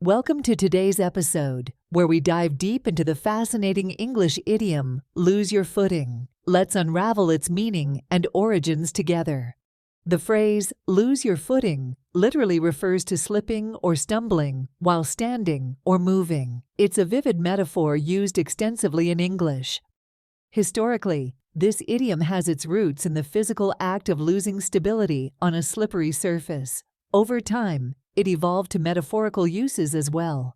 Welcome to today's episode, where we dive deep into the fascinating English idiom, lose your footing. Let's unravel its meaning and origins together. The phrase, lose your footing, literally refers to slipping or stumbling while standing or moving. It's a vivid metaphor used extensively in English. Historically, this idiom has its roots in the physical act of losing stability on a slippery surface. Over time, it evolved to metaphorical uses as well.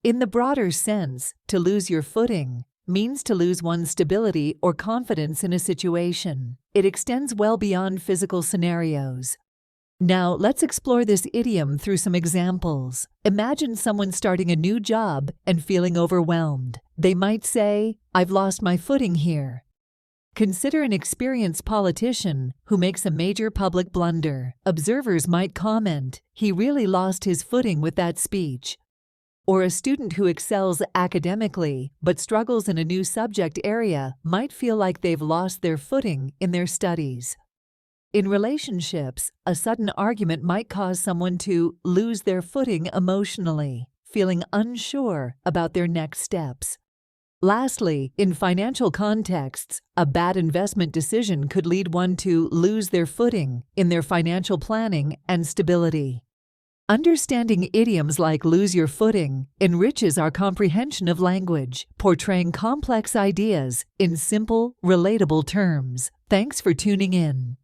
In the broader sense, to lose your footing means to lose one's stability or confidence in a situation. It extends well beyond physical scenarios. Now, let's explore this idiom through some examples. Imagine someone starting a new job and feeling overwhelmed. They might say, "I've lost my footing here." Consider an experienced politician who makes a major public blunder. Observers might comment, "He really lost his footing with that speech." Or a student who excels academically but struggles in a new subject area might feel like they've lost their footing in their studies. In relationships, a sudden argument might cause someone to lose their footing emotionally, feeling unsure about their next steps. Lastly, in financial contexts, a bad investment decision could lead one to lose their footing in their financial planning and stability. Understanding idioms like lose your footing enriches our comprehension of language, portraying complex ideas in simple, relatable terms. Thanks for tuning in.